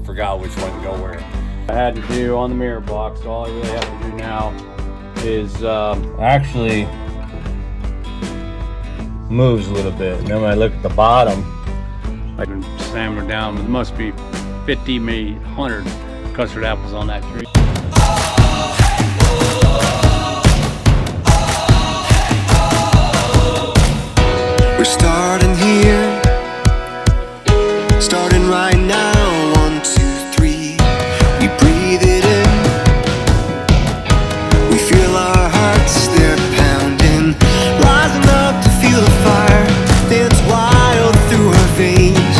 forgot which one to go where. I had to do on the mirror box, so all I really have to do now is actually moves a little bit. And then when I look at the bottom, I can slam her down. It must be 50, maybe 100 custard apples on that tree. We're starting here, starting right now. 1, 2, 3. We breathe it in. We feel our hearts, they're pounding, rising up to feel the fire dance wild through our veins.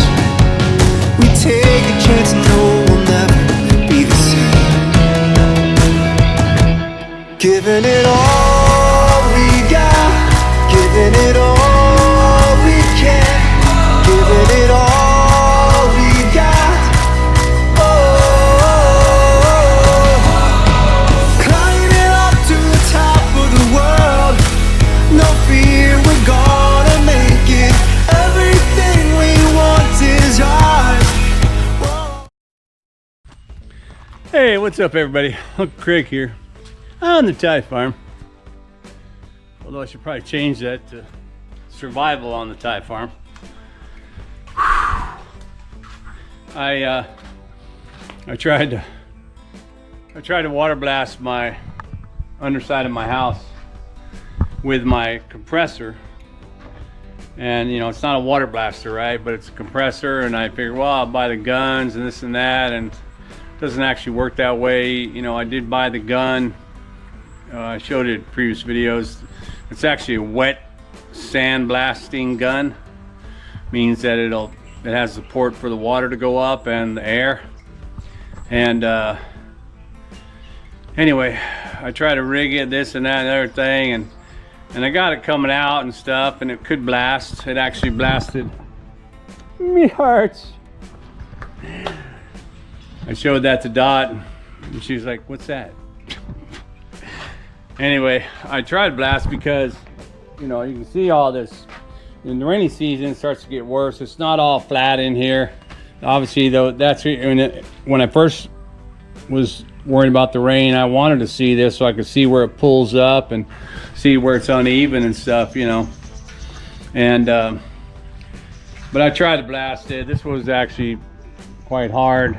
We take a chance and know we'll never be the same. Giving it all we got, giving it all. Giving it all we got. Climbing up to the top of the world. No fear, we're gonna make it. Everything we want is ours. Hey, what's up everybody? Uncle Craig here on the Thai farm. Although I should probably change that to survival on the Thai farm. I tried to water blast my underside of my house with my compressor, and you know it's not a water blaster, right? But it's a compressor, and I figured, well, I'll buy the guns and this and that, and it doesn't actually work that way. You know, I did buy the gun. I showed it in previous videos. It's actually a wet sand blasting gun. Means that it has support for the water to go up and the air. And anyway, I tried to rig it, this and that and other thing, and I got it coming out and stuff, and it could blast. It actually blasted me hearts. I showed that to Dot, and she was like, "What's that?" Anyway, I tried to blast because, you know, you can see all this. In the rainy season, it starts to get worse. It's not all flat in here. Obviously, though, that's when I first was worrying about the rain, I wanted to see this so I could see where it pulls up and see where it's uneven and stuff, you know. And but I tried to blast it. This was actually quite hard.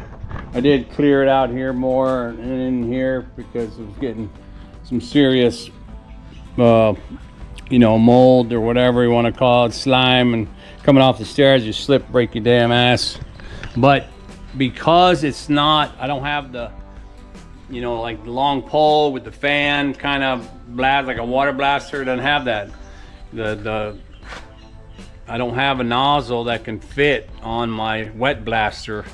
I did clear it out here more and in here because it was getting some serious you know, mold or whatever you want to call it, slime, and coming off the stairs, you slip, break your damn ass. But because it's not, I don't have the, you know, like the long pole with the fan kind of blast like a water blaster. It doesn't have that. I don't have a nozzle that can fit on my wet blaster.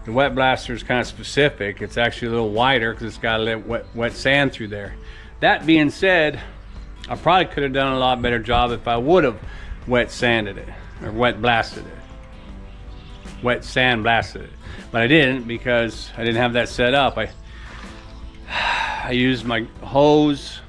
The wet blaster is kind of specific. It's actually a little wider because it's got a little wet sand through there. That being said, I probably could have done a lot better job if I would have wet sanded it or wet blasted it. Wet sand blasted it. But I didn't because I didn't have that set up. I used my hose.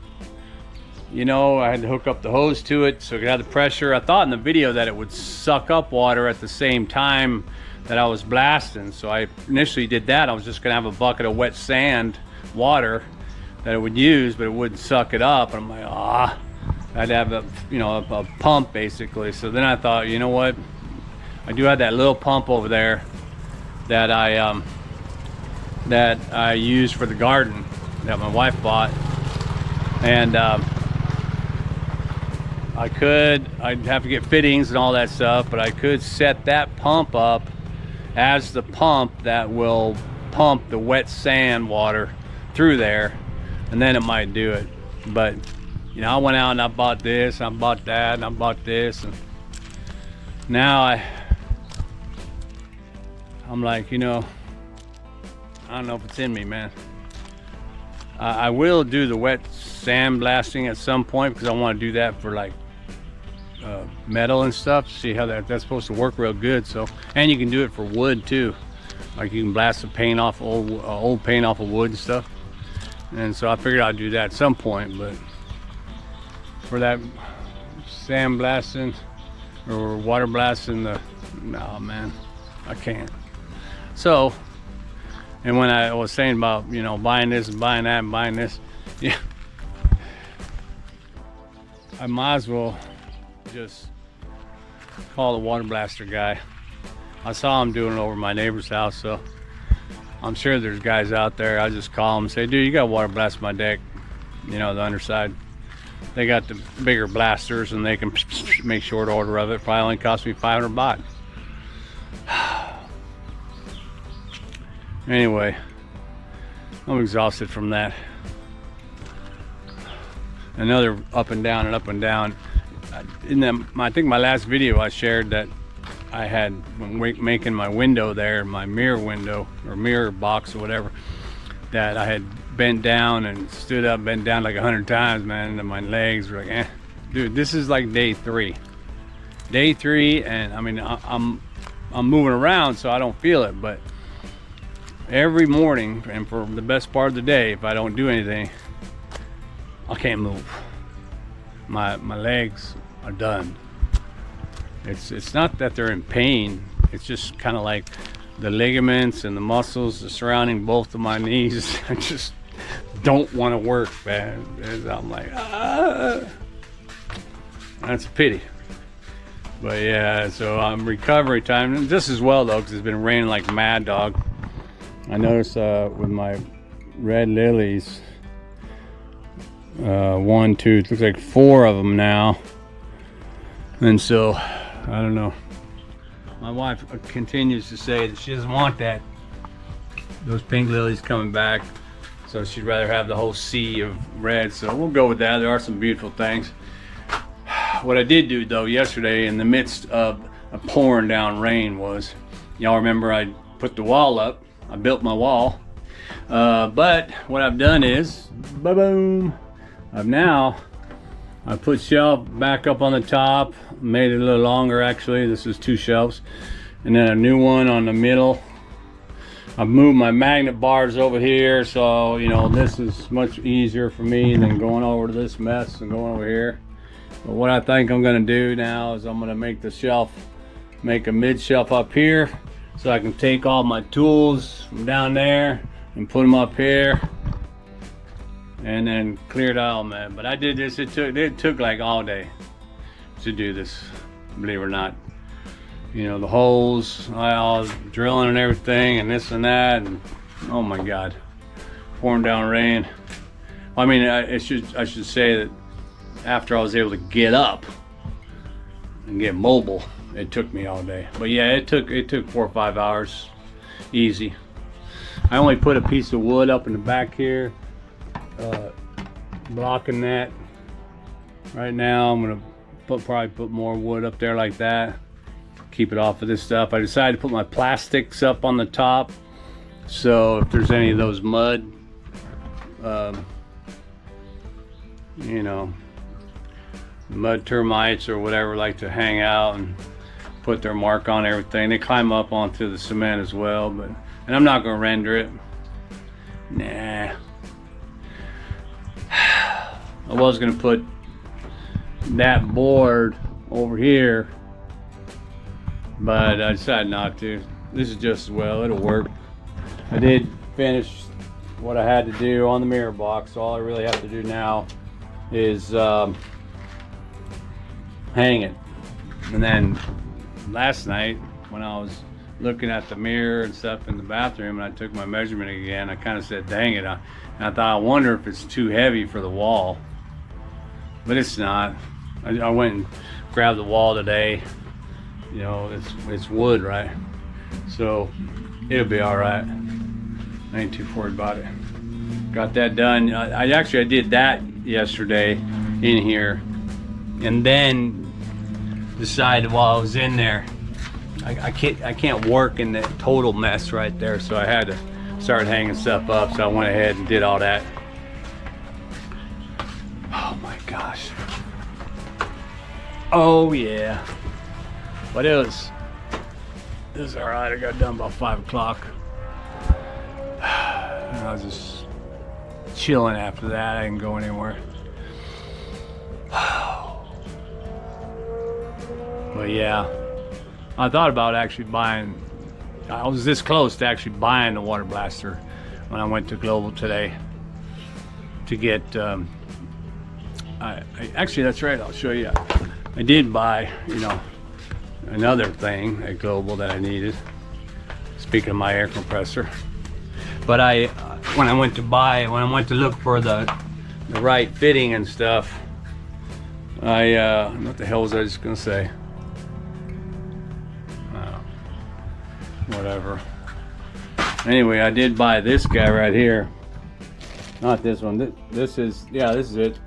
You know, I had to hook up the hose to it so it could have the pressure. I thought in the video that it would suck up water at the same time that I was blasting. So I initially did that. I was just gonna have a bucket of wet sand water that it would use, but it wouldn't suck it up. And I'm like, I had to have a, you know, a pump basically. So then I thought, you know what? I do have that little pump over there that I use for the garden that my wife bought, and I'd have to get fittings and all that stuff, but I could set that pump up as the pump that will pump the wet sand water through there, and then it might do it. But you know, I went out and I bought this, I bought that, and I bought this, and now I'm like, you know, I don't know if it's in me, man. I will do the wet sand blasting at some point because I want to do that for like metal and stuff. See how that's supposed to work real good. So, and you can do it for wood too. Like you can blast the paint off old paint off of wood and stuff. And so I figured I'd do that at some point. But for that sand blasting or water blasting, no man, I can't. So And when I was saying about, you know, buying this and buying that and buying this, yeah, I might as well just call the Waterblaster guy. I saw him doing it over my neighbor's house, so I'm sure there's guys out there. I just call them and say, dude, you got water blast my deck, you know, the underside. They got the bigger blasters and they can make short order of it. Probably only cost me 500 baht. Anyway, I'm exhausted from that. Another up and down and up and down. I think my last video I shared that I had when making my window there, my mirror window or mirror box or whatever, that I had bent down and stood up, bent down like 100 times, man, and my legs were like, eh. Dude, this is like day three, and I mean, I'm moving around so I don't feel it, but every morning and for the best part of the day, if I don't do anything, I can't move. My legs are done. It's not that they're in pain. It's just kind of like the ligaments and the muscles surrounding both of my knees. I just don't want to work, man. And I'm like, ah. That's a pity. But yeah, so I'm recovery time. And just as well though, because it's been raining like mad dog. I noticed with my red lilies, 1, 2, it looks like 4 of them now. And so, I don't know. My wife continues to say that she doesn't want those pink lilies coming back. So she'd rather have the whole sea of red. So we'll go with that. There are some beautiful things. What I did do though yesterday in the midst of a pouring down rain was, y'all remember I put the wall up. I built my wall. But what I've done is, boom, I put shelf back up on the top, made it a little longer actually. This is 2 shelves. And then a new one on the middle. I've moved my magnet bars over here, so you know this is much easier for me than going over to this mess and going over here. But what I think I'm gonna do now is I'm gonna make the shelf, make a mid shelf up here, so I can take all my tools from down there and put them up here. And then clear it out, man. But I did this, it took like all day to do this, believe it or not. You know, the holes, all drilling and everything and this and that, and oh my God, pouring down rain. I mean, I should say that after I was able to get up and get mobile, it took me all day. But yeah, it took 4 or 5 hours, easy. I only put a piece of wood up in the back here, blocking that. Right now I'm gonna probably put more wood up there like that, keep it off of this stuff. I decided to put my plastics up on the top, so if there's any of those mud, you know, mud termites or whatever like to hang out and put their mark on everything. They climb up onto the cement as well, but and I'm not gonna render it. Nah. I was gonna put that board over here, but I decided not to. This is just as well, it'll work. I did finish what I had to do on the mirror box, so all I really have to do now is hang it. And then last night when I was looking at the mirror and stuff in the bathroom and I took my measurement again, I kind of said, dang it, and I thought, I wonder if it's too heavy for the wall, but it's not. I went and grabbed the wall today. You know, it's wood, right? So it'll be all right. I ain't too worried about it. Got that done. I did that yesterday in here, and then decided while I was in there, I can't work in that total mess right there, so I had to start hanging stuff up. So I went ahead and did all that. Oh my gosh. Oh yeah. But it was all right. I got done about 5 o'clock. I was just chilling after that. I didn't go anywhere. But yeah, I thought about actually buying I was this close to actually buying the Waterblaster when I went to Global today to get, actually that's right, I'll show you. I did buy, you know, another thing at Global that I needed. Speaking of my air compressor. But when I went to look for the right fitting and stuff, what the hell was I just gonna say? Whatever. Anyway, I did buy this guy right here. Not this one. This is it.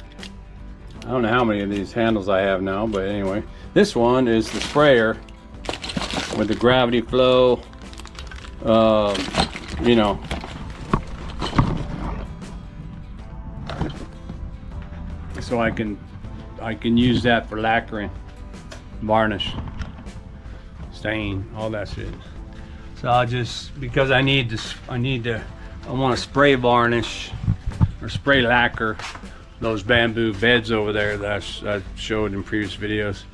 I don't know how many of these handles I have now, but anyway, this one is the sprayer with the gravity flow. You know, so I can use that for lacquering, varnish, stain, all that shit. So I'll just, because I want to spray varnish or spray lacquer those bamboo beds over there that I showed in previous videos.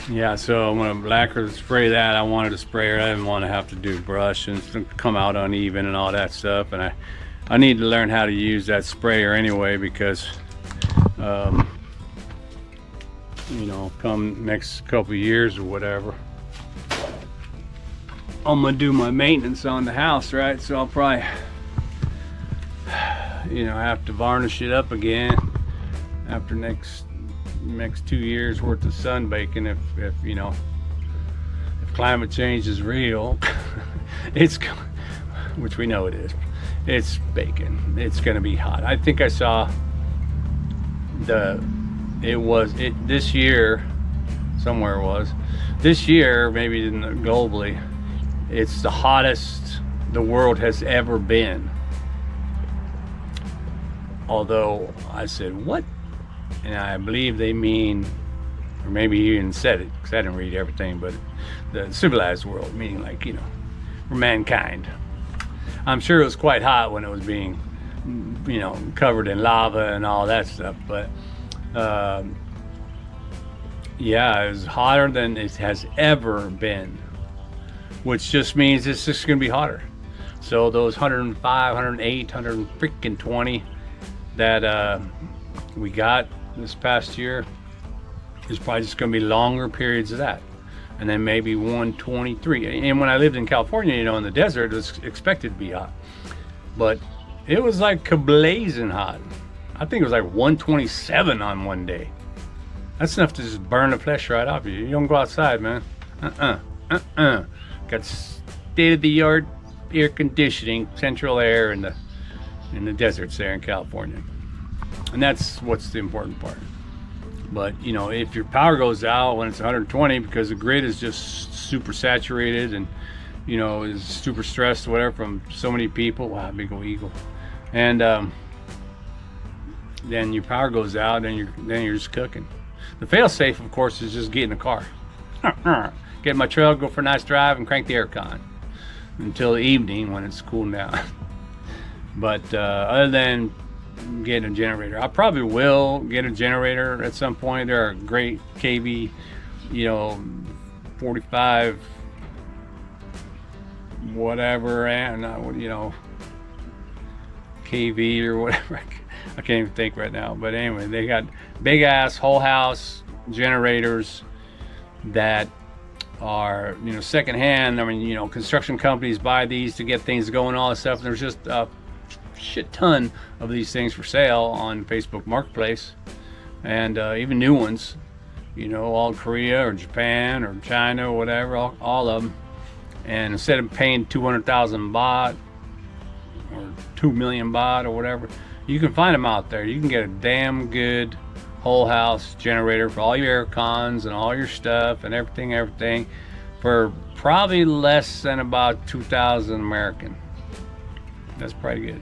Yeah, so I'm gonna lacquer, spray that. I wanted to spray it. I didn't want to have to do brush and it's come out uneven and all that stuff. And I need to learn how to use that sprayer anyway, because you know, come next couple of years or whatever, I'm gonna do my maintenance on the house, right? So I'll probably, you know, have to varnish it up again after next 2 years worth of sun baking. If you know, if climate change is real, which we know it is, it's baking. It's gonna be hot. I think I saw this year, somewhere it was, this year, maybe globally, it's the hottest the world has ever been. Although I said, what? And I believe they mean, or maybe he even said it, because I didn't read everything, but the civilized world, meaning like, you know, for mankind. I'm sure it was quite hot when it was being, you know, covered in lava and all that stuff, but yeah, it was hotter than it has ever been, which just means it's just gonna be hotter. So those 105, 108, 120 that we got this past year is probably just gonna be longer periods of that, and then maybe 123. And when I lived in California, you know, in the desert, it was expected to be hot, but it was like kablazing hot. I think it was like 127 on one day. That's enough to just burn the flesh right off you. You don't go outside, man. Got state-of-the-art air conditioning, central air in the deserts there in California, and that's what's the important part. But you know, if your power goes out when it's 120 because the grid is just super saturated and, you know, is super stressed or whatever from so many people, wow, big ol' eagle, and then your power goes out, then you're just cooking. The fail-safe, of course, is just get in the car, get in my truck, go for a nice drive, and crank the aircon until the evening when it's cooling down. But other than getting a generator, I probably will get a generator at some point. There are great kV, you know, 45 whatever, and you know, kV or whatever. I can't even think right now, but anyway, they got big ass whole house generators that are, you know, secondhand. I mean, you know, construction companies buy these to get things going, all this stuff. And there's just a shit ton of these things for sale on Facebook Marketplace, and even new ones, you know, all Korea or Japan or China or whatever, all of them. And instead of paying 200,000 baht or 2 million baht or whatever, you can find them out there. You can get a damn good whole house generator for all your air cons and all your stuff and everything for probably less than about 2,000 American. That's probably good.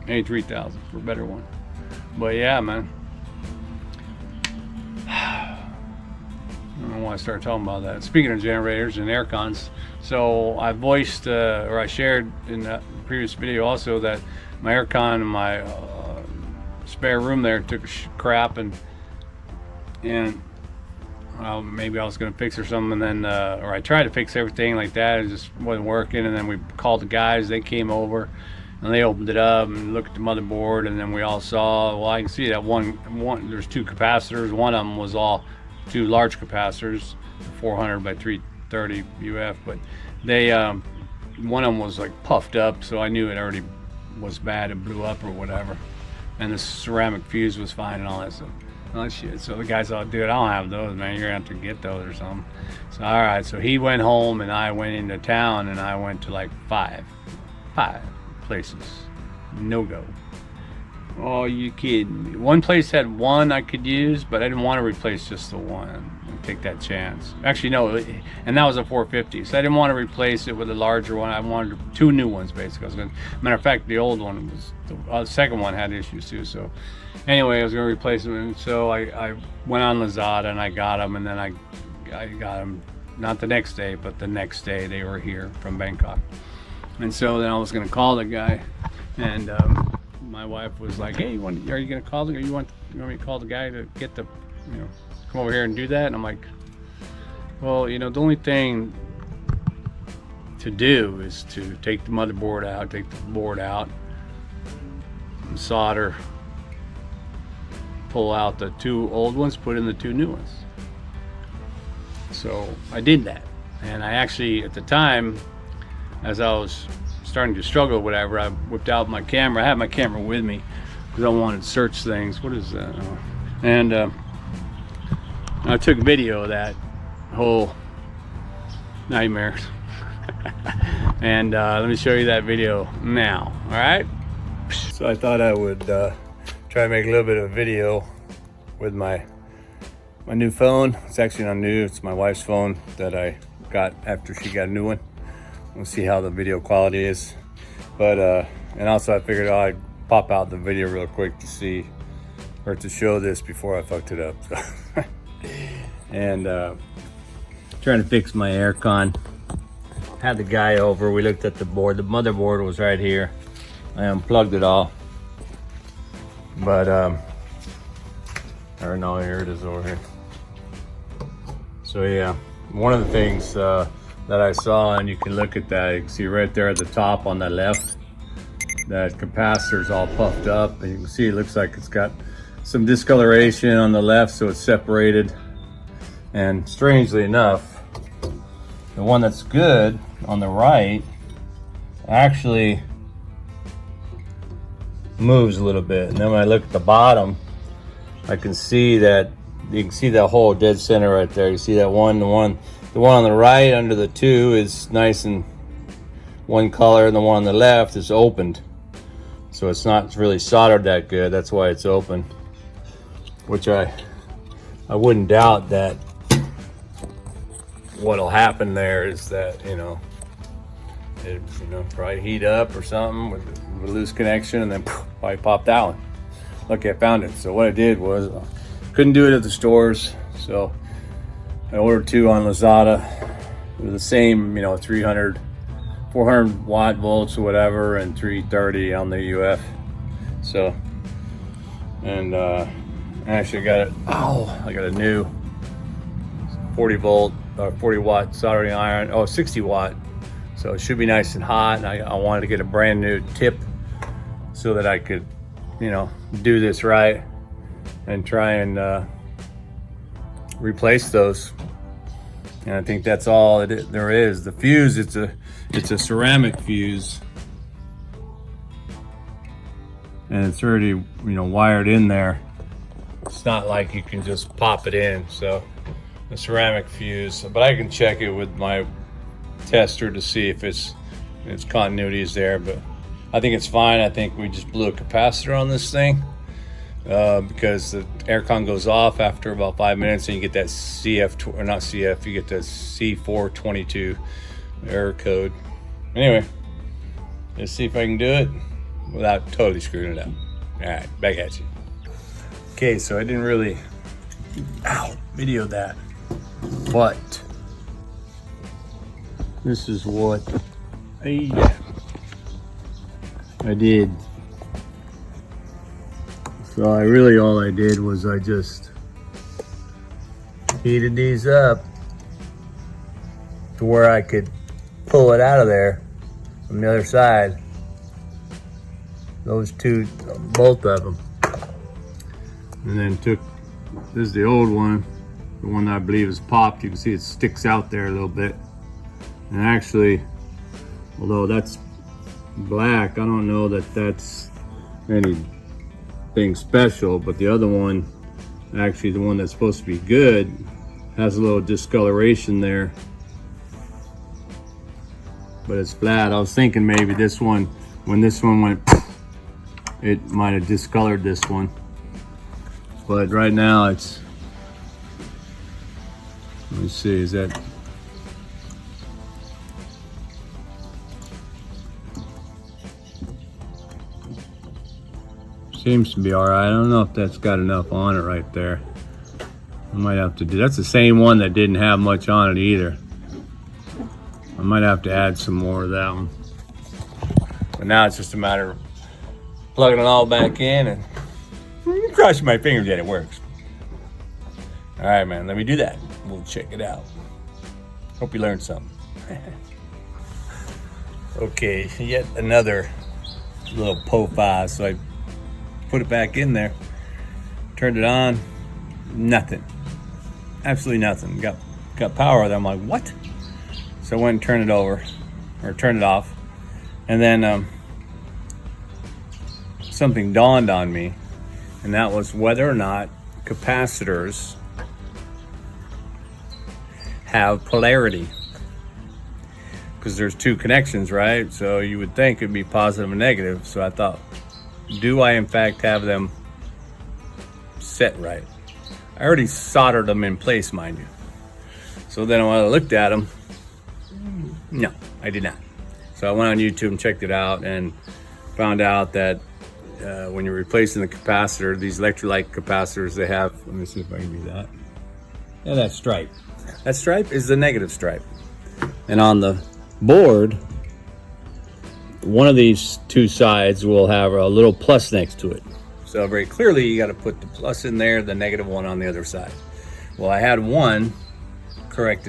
Maybe 3,000 for a better one. But yeah, man, I don't know why I started talking about that. Speaking of generators and air cons, so I voiced or I shared in the previous video also that my air con in my spare room there took a crap, and maybe I was going to fix or something, and then or I tried to fix everything like that. It just wasn't working, and then we called the guys. They came over and they opened it up and looked at the motherboard, and then we all saw, well, I can see that one there's two capacitors. One of them was all two large capacitors, 400 by 330 UF, but they one of them was like puffed up, so I knew it already was bad. It blew up or whatever, and the ceramic fuse was fine and all that stuff. Oh shit. So the guys all, dude, I don't have those, man. You're gonna have to get those or something. So all right, so he went home and I went into town, and I went to like five places. No go. Oh, you kidding me? One place had one I could use, but I didn't want to replace just the one. Take that chance. Actually, no, and that was a 450, so I didn't want to replace it with a larger one. I wanted two new ones, basically. Matter of fact, the old one was, the second one had issues too. So anyway, I was going to replace them, and so I went on Lazada and I got them, and then I got them not the next day, but the next day they were here from Bangkok. And so then I was going to call the guy, and my wife was like, "Hey, are you going to call the guy? You want me to call the guy to get the, come over here and do that?" And I'm like, well, the only thing to do is to take the motherboard out, take the board out, and solder, pull out the two old ones, put in the two new ones. So I did that, and I actually, at the time, as I was starting to struggle or whatever, I whipped out my camera. I had my camera with me because I wanted to search things. What is that? And I took video of that whole nightmare. And let me show you that video now. All right. So I thought I would try to make a little bit of video with my new phone. It's actually not new. It's my wife's phone that I got after she got a new one. We'll see how the video quality is. But and also I figured I'd pop out the video real quick to see, or to show this before I fucked it up. So. And trying to fix my aircon. Had the guy over, we looked at the board. The motherboard was right here. I unplugged it all, but or no, here it is over here. So yeah, one of the things that I saw, and you can look at that, you can see right there at the top on the left, that capacitor's all puffed up, and you can see it looks like it's got some discoloration on the left, so it's separated. And strangely enough, the one that's good on the right actually moves a little bit. And then when I look at the bottom, I can see that, you can see that whole dead center right there. You see that one, the one on the right under the two is nice and one color, and the one on the left is opened. So it's not really soldered that good. That's why it's open. Which I wouldn't doubt that what'll happen there is that, it probably heat up or something with a loose connection, and then probably pop that one. Lucky I found it. So what I did was, couldn't do it at the stores, so I ordered two on Lazada. They're the same, 300, 400 watt volts or whatever, and 330 on the UF. So, and I actually got it. I got a new 40 volt or 40 watt soldering iron. 60 watt. So it should be nice and hot. And I wanted to get a brand new tip so that I could, do this right and try and replace those. And I think that's all there is. The fuse, it's a ceramic fuse, and it's already wired in there. It's not like you can just pop it in. So the ceramic fuse, but I can check it with my tester to see if its continuity is there, but I think it's fine. I think we just blew a capacitor on this thing because the aircon goes off after about 5 minutes, and you get that CF, or not CF, you get the C422 error code. Anyway, let's see if I can do it without totally screwing it up. All right, back at you. Okay, so I didn't really video that, but this is what I did. So all I did was I just heated these up to where I could pull it out of there from the other side. Those two, both of them. And then this is the old one, the one that I believe is popped. You can see it sticks out there a little bit. And actually, although that's black, I don't know that that's anything special, but the other one, actually the one that's supposed to be good, has a little discoloration there. But it's flat. I was thinking maybe this one, when this one went, it might have discolored this one. But right now it's, let me see, is that, seems to be all right. I don't know if that's got enough on it right there. I might have to do, that's the same one that didn't have much on it either. I might have to add some more of that one. But now it's just a matter of plugging it all back in and crossing my fingers that it works. All right, man, let me do that. We'll check it out. Hope you learned something. Okay, yet another little PO5. So I put it back in there, turned it on, nothing. Absolutely nothing. Got power there. I'm like, what? So I went and turned it over, or turned it off. And then something dawned on me, and that was whether or not capacitors have polarity. Because there's two connections, right? So you would think it'd be positive and negative. So I thought, do I in fact have them set right? I already soldered them in place, mind you. So then when I looked at them, no, I did not. So I went on YouTube and checked it out and found out that when you're replacing the capacitor, these electrolyte capacitors, they have, let me see if I can do that. Yeah, that stripe. That stripe is the negative stripe. And on the board, one of these two sides will have a little plus next to it. So very clearly you got to put the plus in there, the negative one on the other side. Well, I had one correct,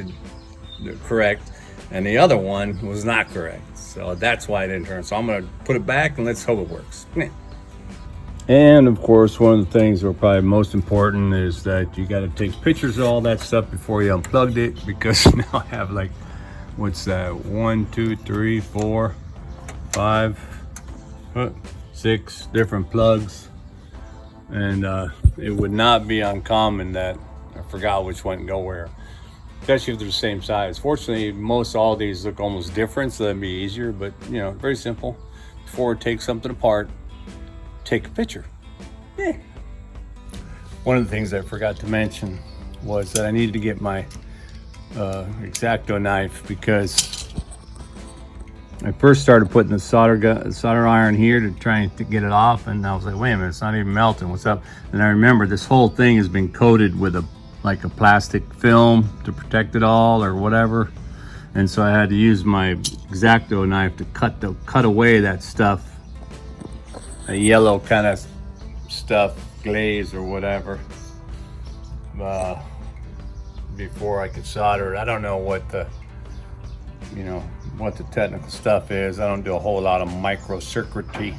and the other one was not correct. So that's why it didn't turn. So I'm going to put it back and let's hope it works. And of course, one of the things that are probably most important is that you got to take pictures of all that stuff before you unplugged it, because now I have like, what's that? 1, 2, 3, 4, 5, 6 different plugs. And it would not be uncommon that I forgot which one to go where, especially if they're the same size. Fortunately, most all these look almost different, so that'd be easier, but you know, very simple. Before take something apart, take a picture. Yeah. One of the things I forgot to mention was that I needed to get my X-Acto knife, because I first started putting the solder iron here to try to get it off, and I was like, wait a minute, it's not even melting, what's up? And I remember this whole thing has been coated with like a plastic film to protect it all or whatever. And so I had to use my X-Acto knife to cut away that stuff, a yellow kind of stuff, glaze or whatever, before I could solder it. I don't know what the technical stuff is. I don't do a whole lot of microcircuitry,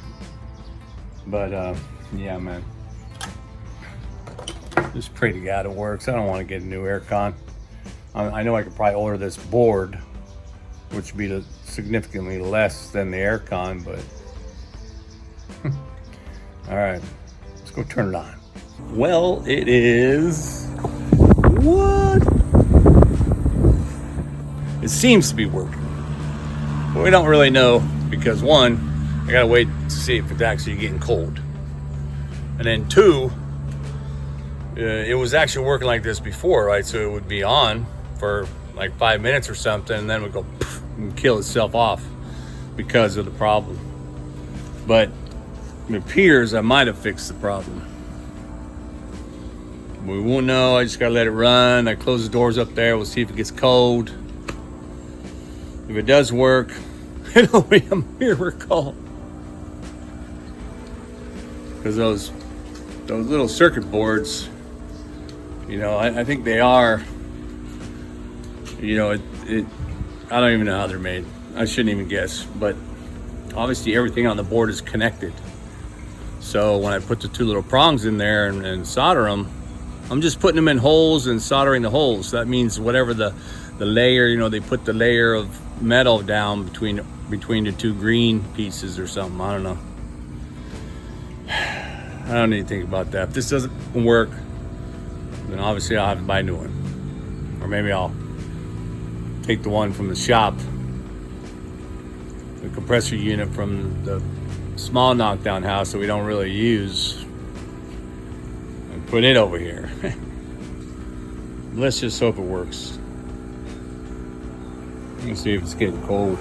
but yeah, man, just pray to God it works. I don't want to get a new aircon. I know I could probably order this board, which would be significantly less than the aircon, but all right, let's go turn it on. Well, it is what? It seems to be working, but we don't really know, because one, I gotta wait to see if it's actually getting cold, and then two, it was actually working like this before, right? So it would be on for like 5 minutes or something, and then it would go and kill itself off because of the problem. But it appears I might have fixed the problem. We won't know. I just gotta let it run. I close the doors up there. We'll see if it gets cold. If it does work, it'll be a miracle. Because those little circuit boards, You know, I think they are. You know, I don't even know how they're made. I shouldn't even guess, but obviously everything on the board is connected. So when I put the two little prongs in there and solder them, I'm just putting them in holes and soldering the holes. That means whatever the layer, you know, they put the layer of metal down between the two green pieces or something. I don't know. I don't need to think about that. If this doesn't work, then obviously I'll have to buy a new one. Or maybe I'll take the one from the shop, the compressor unit from the small knockdown house that we don't really use, and put it over here. Let's just hope it works. You can see if it's getting cold.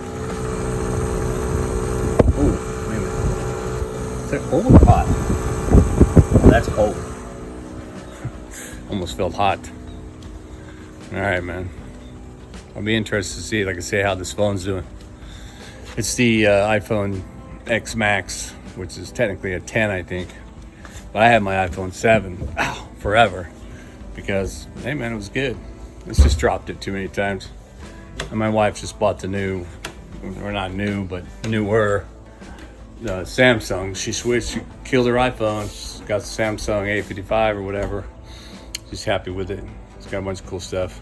Oh, wait a minute. Is that cold or hot? Oh, that's cold. Almost felt hot. All right, man. I'll be interested to see, like I say, how this phone's doing. It's the iPhone X Max, which is technically a 10, I think. But I had my iPhone 7 forever because, hey man, it was good. It's just dropped it too many times. And my wife just bought the new, or not new, but newer Samsung. She switched, she killed her iPhone. She's got the Samsung A55 or whatever. She's happy with it. It's got a bunch of cool stuff.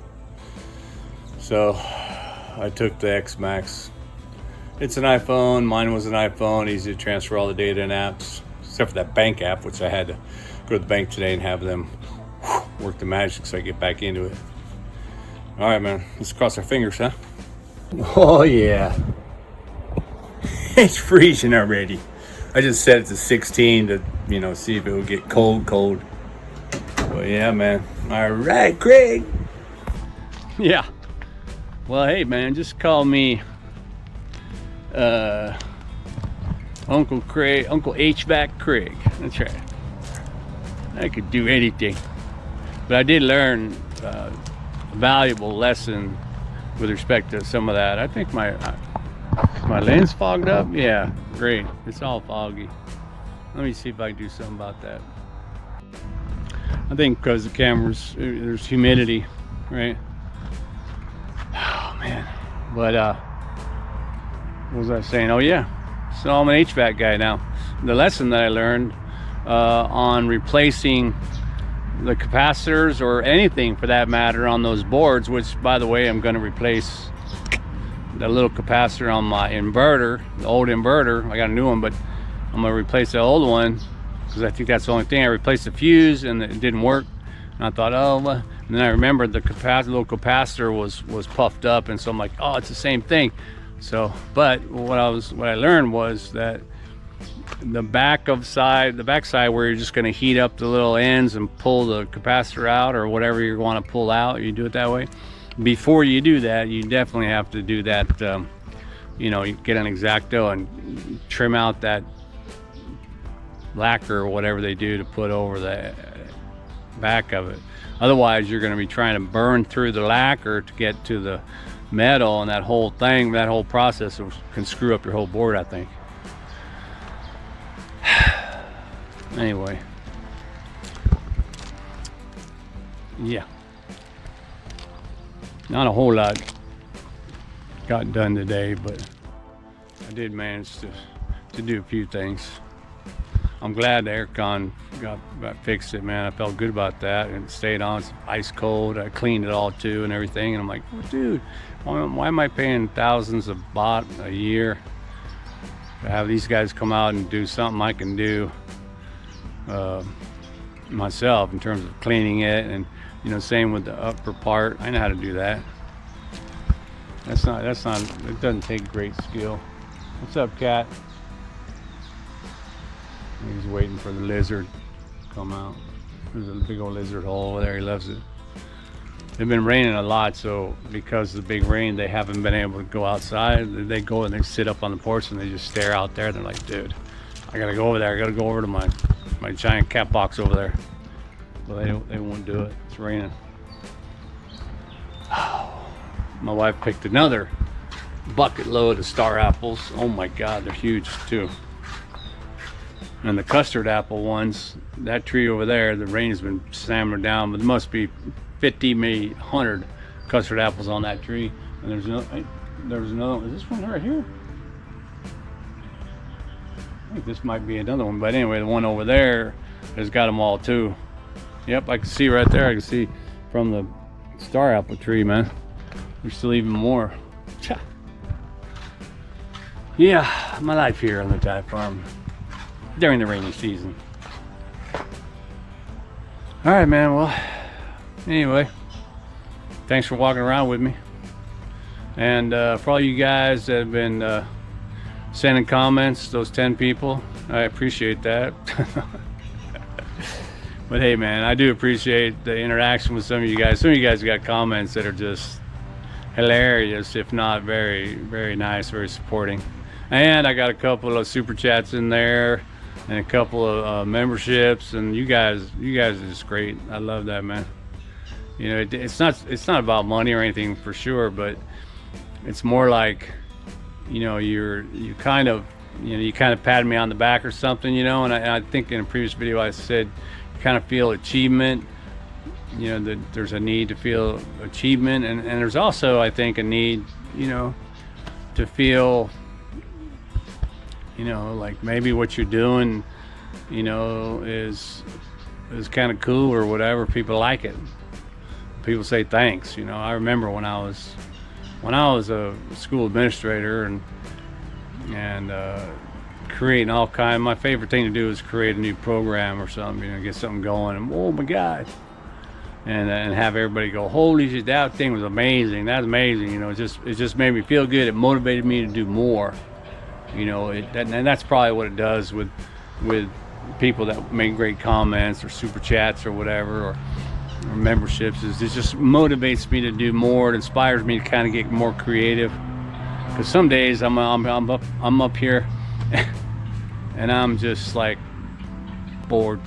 So I took the X Max. It's an iPhone. Mine was an iPhone. Easy to transfer all the data and apps, except for that bank app, which I had to go to the bank today and have them work the magic so I get back into it. All right, man. Let's cross our fingers, huh? Oh, yeah. It's freezing already. I just set it to 16 to, you know, see if it would get cold. But yeah, man. All right, Craig. Yeah. Well, hey, man, just call me Uncle Craig, Uncle HVAC Craig. That's right. I could do anything. But I did learn a valuable lesson with respect to some of that. I think my lens fogged up. Yeah, great. It's all foggy. Let me see if I can do something about that. I think because the cameras, there's humidity, right? Oh man. But what was I saying? Oh yeah. So I'm an HVAC guy now. The lesson that I learned on replacing the capacitors, or anything for that matter, on those boards, which by the way, I'm going to replace the little capacitor on my inverter, the old inverter. I got a new one, but I'm going to replace the old one because I think that's the only thing. I replaced the fuse and it didn't work, and I thought, oh well. And then I remembered the little capacitor was puffed up, and so I'm like, oh, it's the same thing. So, but what I learned was that the back side where you're just going to heat up the little ends and pull the capacitor out, or whatever you want to pull out, you do it that way. Before you do that, you definitely have to do that. You know, you get an X-Acto and trim out that lacquer or whatever they do to put over the back of it. Otherwise, you're going to be trying to burn through the lacquer to get to the metal, and that whole process can screw up your whole board, I think. Anyway, yeah, not a whole lot got done today, but I did manage to do a few things. I'm glad the aircon got fixed it, man. I felt good about that, and it stayed on. It's ice cold. I cleaned it all too and everything, and I'm like, oh, dude, why am I paying thousands of baht a year to have these guys come out and do something I can do myself in terms of cleaning it? And you know, same with the upper part. I know how to do that. That's not it doesn't take great skill. What's up, cat? He's waiting for the lizard to come out. There's a big old lizard hole over there. He loves it. They've been raining a lot, so because of the big rain, they haven't been able to go outside. They go and they sit up on the porch and they just stare out there. They're like, dude, I gotta go over there. I gotta go over to my giant cat box over there. Well, they won't do it. It's raining. My wife picked another bucket load of star apples. Oh my God, they're huge too. And the custard apple ones, that tree over there, the rain's been slamming down, but there must be 50, maybe 100 custard apples on that tree. And there's another one. Is this one right here? I think this might be another one, but anyway, the one over there has got them all too. Yep, I can see right there. I can see from the star apple tree, man. There's still even more. Yeah, my life here on the Thai farm during the rainy season. All right, man. Well, anyway, thanks for walking around with me. And for all you guys that have been sending comments, those 10 people, I appreciate that. But hey, man, I do appreciate the interaction with some of you guys. Some of you guys got comments that are just hilarious, if not very, very nice, very supporting. And I got a couple of super chats in there and a couple of memberships, and you guys are just great. I love that, man. You know, it's not about money or anything for sure, but it's more like, you know, you kind of pat me on the back or something, you know. And I think in a previous video I said you kind of feel achievement, you know, that there's a need to feel achievement, and there's also, I think, a need, you know, to feel, you know, like maybe what you're doing, you know, is kind of cool or whatever. People like it. People say thanks. You know, I remember when I was a school administrator and creating all kind. My favorite thing to do is create a new program or something. You know, get something going, and oh my God, and have everybody go, holy shit, that thing was amazing. That's amazing. You know, it just made me feel good. It motivated me to do more. You know, and that's probably what it does with people that make great comments or super chats or whatever, or memberships. Is it just motivates me to do more. It inspires me to kind of get more creative. Because some days I'm up here and I'm just like bored.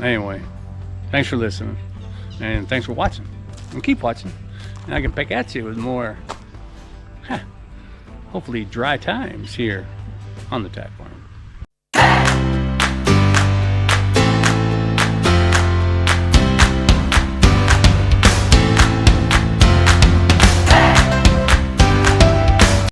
Anyway, thanks for listening and thanks for watching, and keep watching, and I can back at you with more hopefully dry times here on the Thai farm.